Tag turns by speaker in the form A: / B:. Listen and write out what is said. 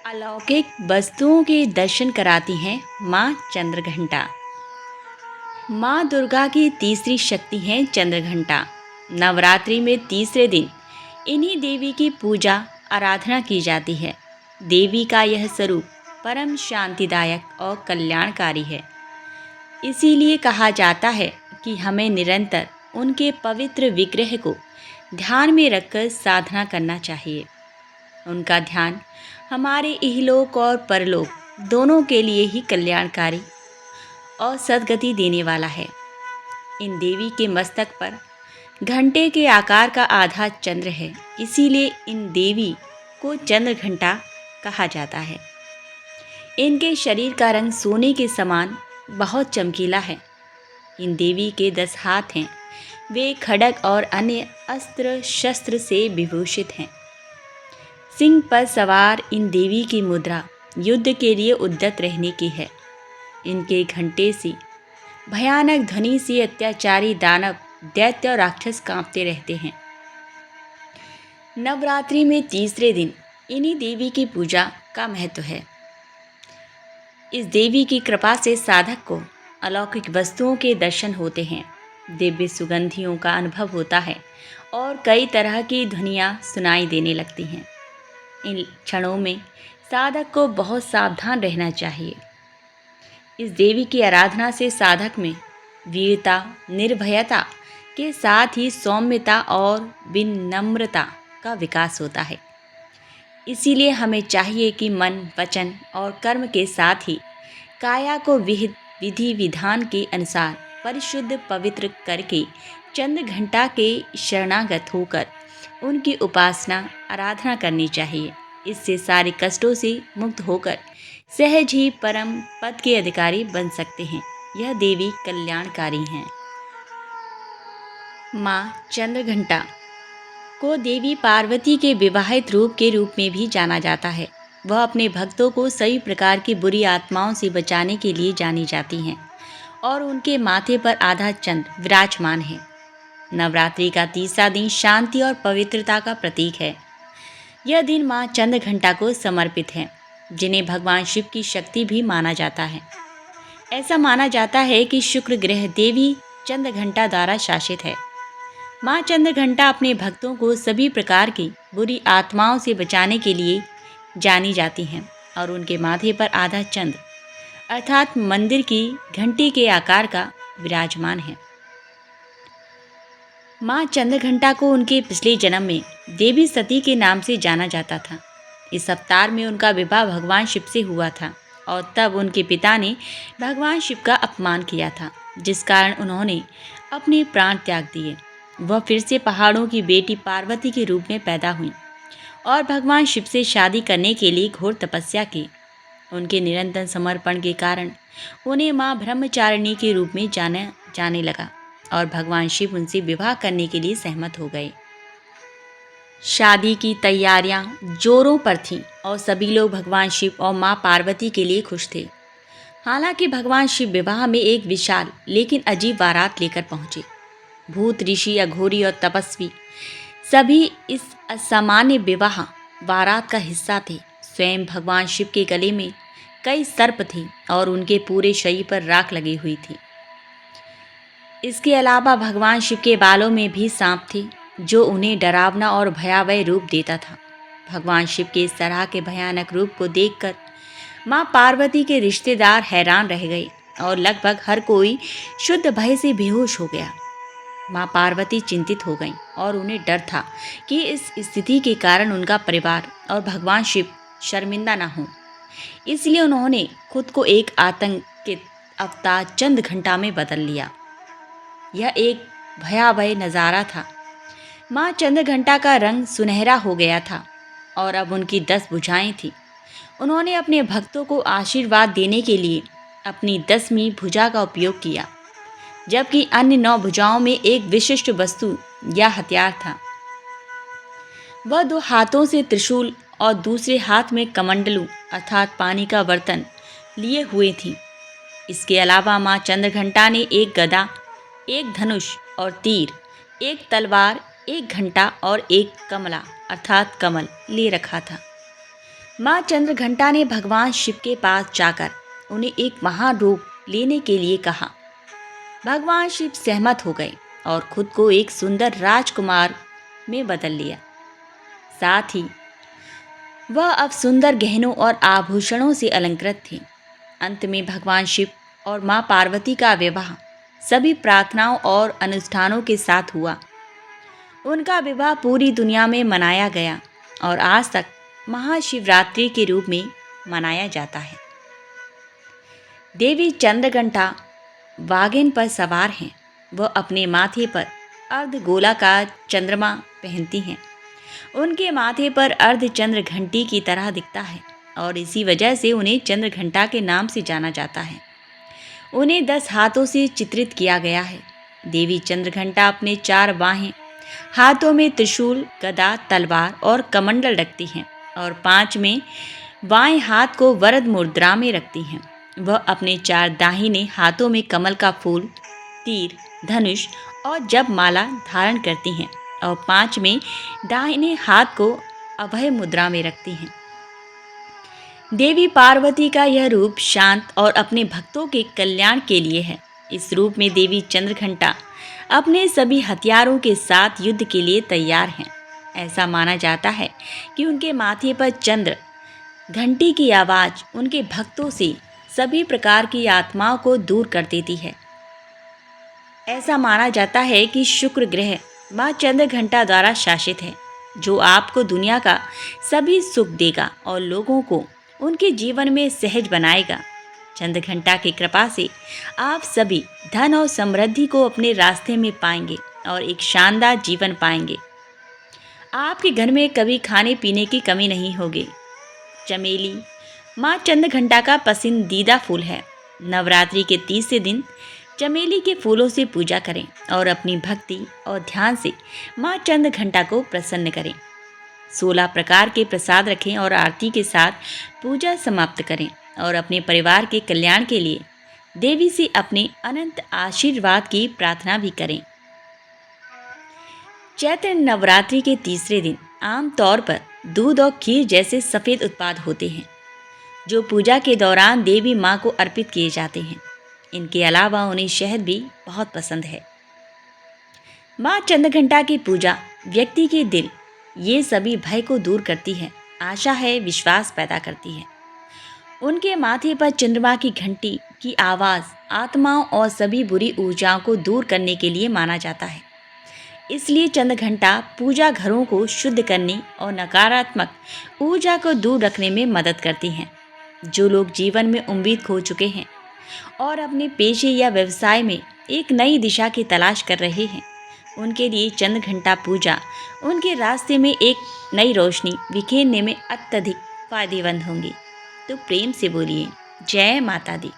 A: अलौकिक वस्तुओं के दर्शन कराती हैं माँ चंद्रघंटा। माँ दुर्गा की तीसरी शक्ति है चंद्रघंटा। नवरात्रि में तीसरे दिन इन्हीं देवी की पूजा आराधना की जाती है। देवी का यह स्वरूप परम शांतिदायक और कल्याणकारी है। इसीलिए कहा जाता है कि हमें निरंतर उनके पवित्र विग्रह को ध्यान में रखकर साधना करना चाहिए। उनका ध्यान हमारे इहलोक और परलोक दोनों के लिए ही कल्याणकारी और सद्गति देने वाला है। इन देवी के मस्तक पर घंटे के आकार का आधा चंद्र है, इसीलिए इन देवी को चंद्र घंटा कहा जाता है। इनके शरीर का रंग सोने के समान बहुत चमकीला है। इन देवी के 10 हाथ हैं। वे खड्ग और अन्य अस्त्र शस्त्र से विभूषित हैं। सिंह पर सवार इन देवी की मुद्रा युद्ध के लिए उद्यत रहने की है। इनके घंटे से भयानक ध्वनि से अत्याचारी दानव, दैत्य और राक्षस कांपते रहते हैं। नवरात्रि में तीसरे दिन इन्हीं देवी की पूजा का महत्व है। इस देवी की कृपा से साधक को अलौकिक वस्तुओं के दर्शन होते हैं, दिव्य सुगंधियों का अनुभव होता है और कई तरह की ध्वनियाँ सुनाई देने लगती हैं। इन क्षणों में साधक को बहुत सावधान रहना चाहिए। इस देवी की आराधना से साधक में वीरता, निर्भयता के साथ ही सौम्यता और विनम्रता का विकास होता है। इसीलिए हमें चाहिए कि मन, वचन और कर्म के साथ ही काया को विधि विधान के अनुसार परिशुद्ध पवित्र करके चंद्र घंटा के शरणागत होकर उनकी उपासना आराधना करनी चाहिए। इससे सारे कष्टों से मुक्त होकर सहज ही परम पद के अधिकारी बन सकते हैं। यह देवी कल्याणकारी हैं। माँ चंद्रघंटा को देवी पार्वती के विवाहित रूप के रूप में भी जाना जाता है। वह अपने भक्तों को सभी प्रकार की बुरी आत्माओं से बचाने के लिए जानी जाती हैं और उनके माथे पर आधा चंद्र विराजमान है। नवरात्रि का तीसरा दिन शांति और पवित्रता का प्रतीक है। यह दिन माँ चंद्रघंटा को समर्पित है, जिन्हें भगवान शिव की शक्ति भी माना जाता है। ऐसा माना जाता है कि शुक्र ग्रह देवी चंद्रघंटा द्वारा शासित है। माँ चंद्रघंटा अपने भक्तों को सभी प्रकार की बुरी आत्माओं से बचाने के लिए जानी जाती हैं और उनके माथे पर आधा चंद्र अर्थात मंदिर की घंटी के आकार का विराजमान है। माँ चंद्रघंटा को उनके पिछले जन्म में देवी सती के नाम से जाना जाता था। इस अवतार में उनका विवाह भगवान शिव से हुआ था और तब उनके पिता ने भगवान शिव का अपमान किया था, जिस कारण उन्होंने अपने प्राण त्याग दिए। वह फिर से पहाड़ों की बेटी पार्वती के रूप में पैदा हुई और भगवान शिव से शादी करने के लिए घोर तपस्या की। उनके निरंतर समर्पण के कारण उन्हें माँ ब्रह्मचारिणी के रूप में जाने लगा और भगवान शिव उनसे विवाह करने के लिए सहमत हो गए। शादी की तैयारियां जोरों पर थीं और सभी लोग भगवान शिव और माँ पार्वती के लिए खुश थे। हालांकि भगवान शिव विवाह में एक विशाल लेकिन अजीब बारात लेकर पहुंचे। भूत, ऋषि, अघोरी और तपस्वी सभी इस असामान्य विवाह बारात का हिस्सा थे। स्वयं भगवान शिव के गले में कई सर्प थे और उनके पूरे शरीर पर राख लगी हुई थी। इसके अलावा भगवान शिव के बालों में भी सांप थे, जो उन्हें डरावना और भयावह रूप देता था। भगवान शिव के इस तरह के भयानक रूप को देखकर माँ पार्वती के रिश्तेदार हैरान रह गए और लगभग हर कोई शुद्ध भय से बेहोश हो गया। माँ पार्वती चिंतित हो गईं और उन्हें डर था कि इस स्थिति के कारण उनका परिवार और भगवान शिव शर्मिंदा न हों। इसलिए उन्होंने खुद को एक आतंकित अवतार चंद्रघंटा में बदल लिया। यह एक भयावह नज़ारा था। माँ चंद्रघंटा का रंग सुनहरा हो गया था और अब उनकी 10 भुजाएं थीं। उन्होंने अपने भक्तों को आशीर्वाद देने के लिए अपनी 10वीं भुजा का उपयोग किया, जबकि अन्य 9 भुजाओं में एक विशिष्ट वस्तु या हथियार था। वह 2 हाथों से त्रिशूल और दूसरे हाथ में कमंडलू अर्थात पानी का बर्तन लिए हुए थी। इसके अलावा माँ चंद्रघंटा ने एक गदा, एक धनुष और तीर, एक तलवार, एक घंटा और एक कमला अर्थात कमल ले रखा था। माँ चंद्रघंटा ने भगवान शिव के पास जाकर उन्हें एक महान रूप लेने के लिए कहा। भगवान शिव सहमत हो गए और खुद को एक सुंदर राजकुमार में बदल लिया। साथ ही वह अब सुंदर गहनों और आभूषणों से अलंकृत थे। अंत में भगवान शिव और माँ पार्वती का विवाह सभी प्रार्थनाओं और अनुष्ठानों के साथ हुआ। उनका विवाह पूरी दुनिया में मनाया गया और आज तक महाशिवरात्रि के रूप में मनाया जाता है। देवी चंद्रघंटा वागिन पर सवार हैं। वह अपने माथे पर अर्धगोलाकार चंद्रमा पहनती हैं। उनके माथे पर अर्धचंद्र घंटी की तरह दिखता है और इसी वजह से उन्हें चंद्रघंटा के नाम से जाना जाता है। उन्हें 10 हाथों से चित्रित किया गया है। देवी चंद्रघंटा अपने 4 बाहें, हाथों में त्रिशूल, गदा, तलवार और कमंडल रखती हैं और 5 में बाएं हाथ को वरद मुद्रा में रखती हैं। वह अपने 4 दाहिने हाथों में कमल का फूल, तीर, धनुष और जप माला धारण करती हैं और 5 में दाहिने हाथ को अभय मुद्रा में रखती हैं। देवी पार्वती का यह रूप शांत और अपने भक्तों के कल्याण के लिए है। इस रूप में देवी चंद्रघंटा अपने सभी हथियारों के साथ युद्ध के लिए तैयार हैं। ऐसा माना जाता है कि उनके माथे पर चंद्र घंटी की आवाज़ उनके भक्तों से सभी प्रकार की आत्माओं को दूर कर देती है। ऐसा माना जाता है कि शुक्र ग्रह माँ चंद्रघंटा द्वारा शासित है, जो आपको दुनिया का सभी सुख देगा और लोगों को उनके जीवन में सहज बनाएगा। चंद्रघंटा की कृपा से आप सभी धन और समृद्धि को अपने रास्ते में पाएंगे और एक शानदार जीवन पाएंगे। आपके घर में कभी खाने पीने की कमी नहीं होगी। चमेली माँ चंद्रघंटा का पसंदीदा फूल है। नवरात्रि के 30 दिन चमेली के फूलों से पूजा करें और अपनी भक्ति और ध्यान से माँ चंद्रघंटा को प्रसन्न करें। 16 प्रकार के प्रसाद रखें और आरती के साथ पूजा समाप्त करें और अपने परिवार के कल्याण के लिए देवी से अपने अनंत आशीर्वाद की प्रार्थना भी करें। चैत्र नवरात्रि के तीसरे दिन आमतौर पर दूध और खीर जैसे सफ़ेद उत्पाद होते हैं, जो पूजा के दौरान देवी माँ को अर्पित किए जाते हैं। इनके अलावा उन्हें शहद भी बहुत पसंद है। माँ चंद्रघंटा की पूजा व्यक्ति के दिल ये सभी भय को दूर करती है, आशा है, विश्वास पैदा करती है। उनके माथे पर चंद्रमा की घंटी की आवाज़ आत्माओं और सभी बुरी ऊर्जाओं को दूर करने के लिए माना जाता है। इसलिए चंद्रघंटा पूजा घरों को शुद्ध करने और नकारात्मक ऊर्जा को दूर रखने में मदद करती हैं। जो लोग जीवन में उम्मीद खो चुके हैं और अपने पेशे या व्यवसाय में एक नई दिशा की तलाश कर रहे हैं, उनके लिए चंद्रघंटा पूजा उनके रास्ते में एक नई रोशनी बिखेरने में अत्यधिक फायदेमंद होंगी। तो प्रेम से बोलिए जय माता दी।